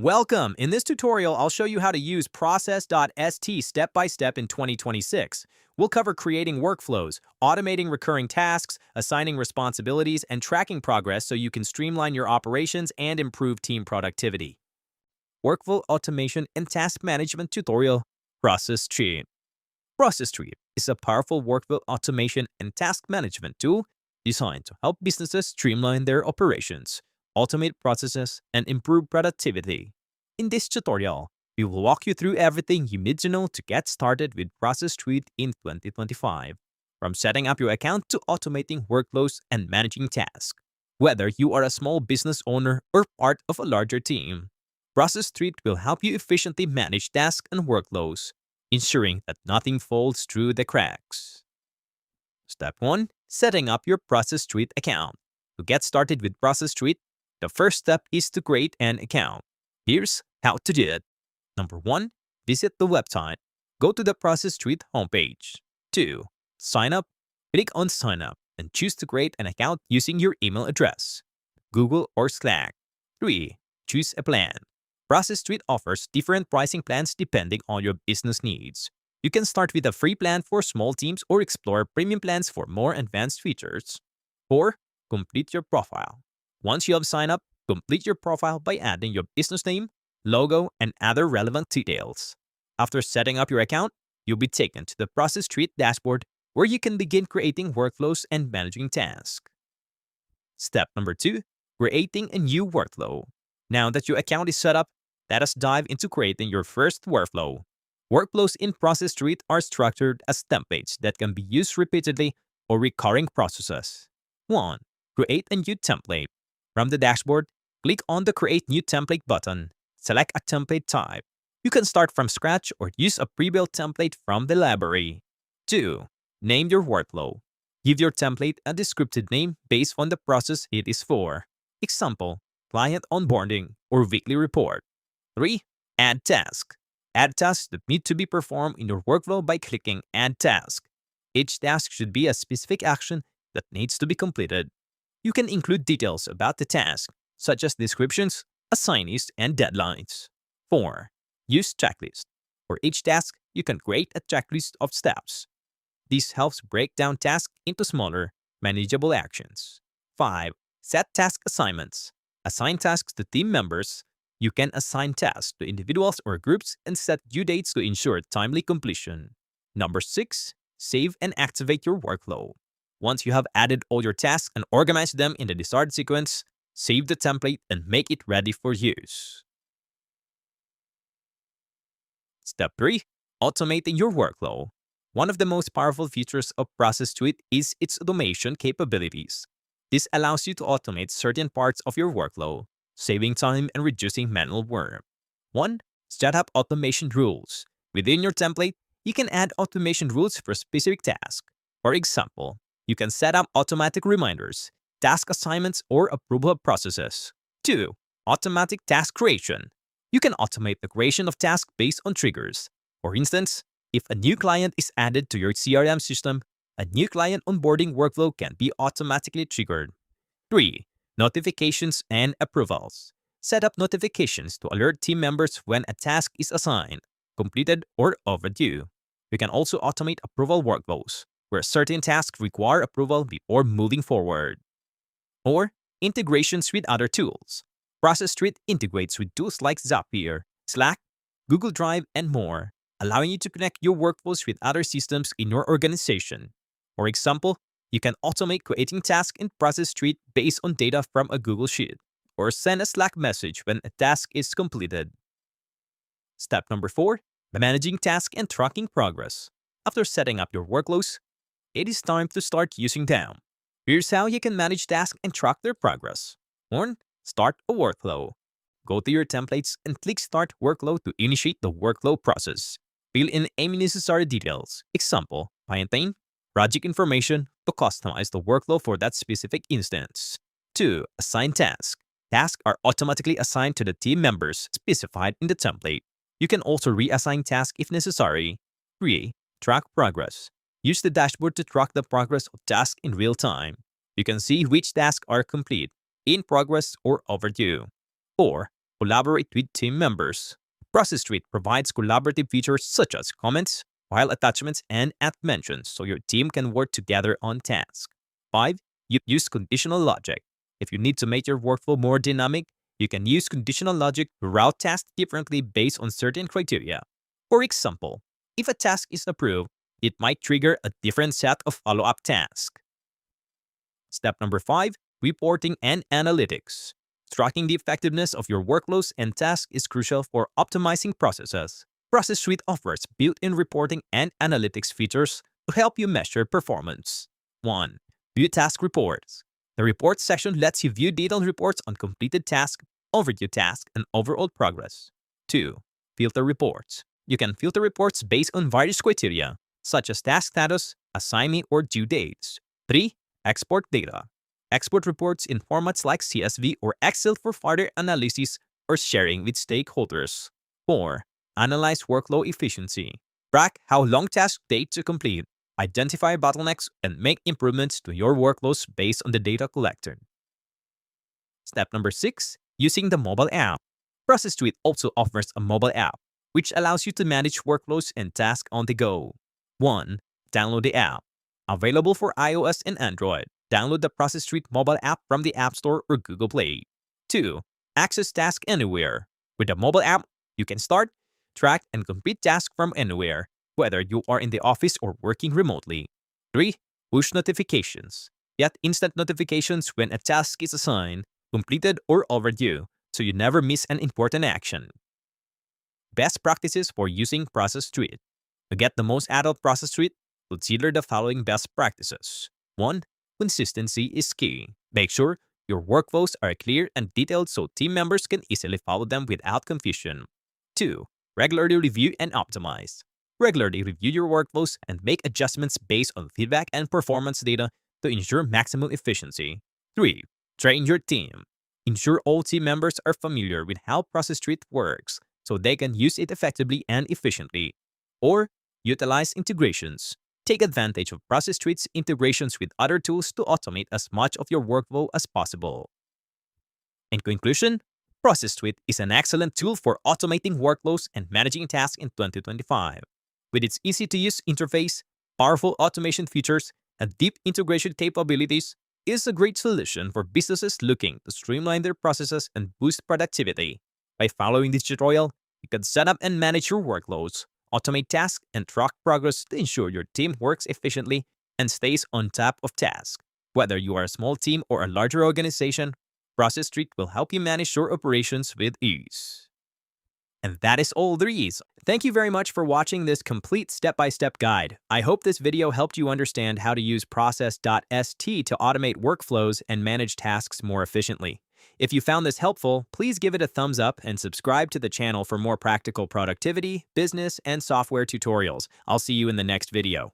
Welcome! In this tutorial, I'll show you how to use process.st step by step in 2026. We'll cover creating workflows, automating recurring tasks, assigning responsibilities, and tracking progress so you can streamline your operations and improve team productivity. Workflow automation and task management tutorial, Process Street. Process Street is a powerful workflow automation and task management tool designed to help businesses streamline their operations, automate processes, and improve productivity. In this tutorial, we will walk you through everything you need to know to get started with Process Street in 2025, from setting up your account to automating workflows and managing tasks. Whether you are a small business owner or part of a larger team, Process Street will help you efficiently manage tasks and workflows, ensuring that nothing falls through the cracks. Step 1. Setting up your Process Street account. To get started with Process Street, the first step is to create an account. Here's how to do it. Number 1. Visit the website. Go to the Process Street homepage. 2. Sign up. Click on Sign Up and choose to create an account using your email address, Google or Slack. 3. Choose a plan. Process Street offers different pricing plans depending on your business needs. You can start with a free plan for small teams or explore premium plans for more advanced features. 4. Complete your profile. Once you have signed up, complete your profile by adding your business name, logo, and other relevant details. After setting up your account, you'll be taken to the Process Street dashboard where you can begin creating workflows and managing tasks. Step number 2. Creating a new workflow. Now that your account is set up, let us dive into creating your first workflow. Workflows in Process Street are structured as templates that can be used repeatedly or recurring processes. 1. Create a new template. From the dashboard, click on the Create New Template button. Select a template type. You can start from scratch or use a pre-built template from the library. 2. Name your workflow. Give your template a descriptive name based on the process it is for. Example, client onboarding or weekly report. 3. Add task. Add tasks that need to be performed in your workflow by clicking Add Task. Each task should be a specific action that needs to be completed. You can include details about the task, such as descriptions, assignees, and deadlines. 4. Use checklist. For each task, you can create a checklist of steps. This helps break down tasks into smaller, manageable actions. 5. Set task assignments. Assign tasks to team members. You can assign tasks to individuals or groups and set due dates to ensure timely completion. Number 6. Save and activate your workflow. Once you have added all your tasks and organized them in the desired sequence, save the template and make it ready for use. Step 3. Automating your workflow. One of the most powerful features of Process Street is its automation capabilities. This allows you to automate certain parts of your workflow, saving time and reducing manual work. 1. Set up automation rules. Within your template, you can add automation rules for specific tasks. For example, you can set up automatic reminders, task assignments, or approval processes. 2. Automatic task creation. You can automate the creation of tasks based on triggers. For instance, if a new client is added to your CRM system, a new client onboarding workflow can be automatically triggered. 3. Notifications and approvals. Set up notifications to alert team members when a task is assigned, completed, or overdue. You can also automate approval workflows, where certain tasks require approval before moving forward. Or integrations with other tools. Process Street integrates with tools like Zapier, Slack, Google Drive, and more, allowing you to connect your workflows with other systems in your organization. For example, you can automate creating tasks in Process Street based on data from a Google Sheet, or send a Slack message when a task is completed. Step number 4. Managing tasks and tracking progress. After setting up your workflows, it is time to start using them. Here's how you can manage tasks and track their progress. 1. Start a workflow. Go to your templates and click Start Workflow to initiate the workflow process. Fill in any necessary details. Example, client name, project information to customize the workflow for that specific instance. 2. Assign tasks. Tasks are automatically assigned to the team members specified in the template. You can also reassign tasks if necessary. 3. Track progress. Use the dashboard to track the progress of tasks in real time. You can see which tasks are complete, in progress, or overdue. 4. Collaborate with team members. Process Suite provides collaborative features such as comments, file attachments, and app mentions so your team can work together on tasks. 5. You use conditional logic. If you need to make your workflow more dynamic, you can use conditional logic to route tasks differently based on certain criteria. For example, if a task is approved, it might trigger a different set of follow-up tasks. Step number 5. Reporting and analytics. Tracking the effectiveness of your workflows and tasks is crucial for optimizing processes. Process Suite offers built-in reporting and analytics features to help you measure performance. 1. View task reports. The reports section lets you view detailed reports on completed tasks, overdue tasks, and overall progress. 2. Filter reports. You can filter reports based on various criteria, such as task status, assignee, or due dates. 3. Export data. Export reports in formats like CSV or Excel for further analysis or sharing with stakeholders. 4. Analyze workflow efficiency. Track how long tasks take to complete, identify bottlenecks, and make improvements to your workflows based on the data collected. Step number 6. Using the mobile app. Process Suite also offers a mobile app, which allows you to manage workflows and tasks on the go. 1. Download the app. Available for iOS and Android. Download the Process Suite mobile app from the App Store or Google Play. 2. Access tasks anywhere. With the mobile app, you can start, track, and complete tasks from anywhere, whether you are in the office or working remotely. 3. Push notifications. Get instant notifications when a task is assigned, completed, or overdue, so you never miss an important action. Best practices for using Process Suite. To get the most out of Process Suite, consider the following best practices. 1. Consistency is key. Make sure your workflows are clear and detailed so team members can easily follow them without confusion. 2. Regularly review and optimize. Regularly review your workflows and make adjustments based on feedback and performance data to ensure maximum efficiency. 3. Train your team. Ensure all team members are familiar with how Process Suite works so they can use it effectively and efficiently. Or utilize integrations. Take advantage of Process Suite's integrations with other tools to automate as much of your workflow as possible. In conclusion, Process Suite is an excellent tool for automating workflows and managing tasks in 2025. With its easy-to-use interface, powerful automation features, and deep integration capabilities, it is a great solution for businesses looking to streamline their processes and boost productivity. By following this tutorial, you can set up and manage your workloads, automate tasks, and track progress to ensure your team works efficiently and stays on top of tasks. Whether you are a small team or a larger organization, Process Suite will help you manage your operations with ease. And that is all there is. Thank you very much for watching this complete step-by-step guide. I hope this video helped you understand how to use Process.st to automate workflows and manage tasks more efficiently. If you found this helpful, please give it a thumbs up and subscribe to the channel for more practical productivity, business, and software tutorials. I'll see you in the next video.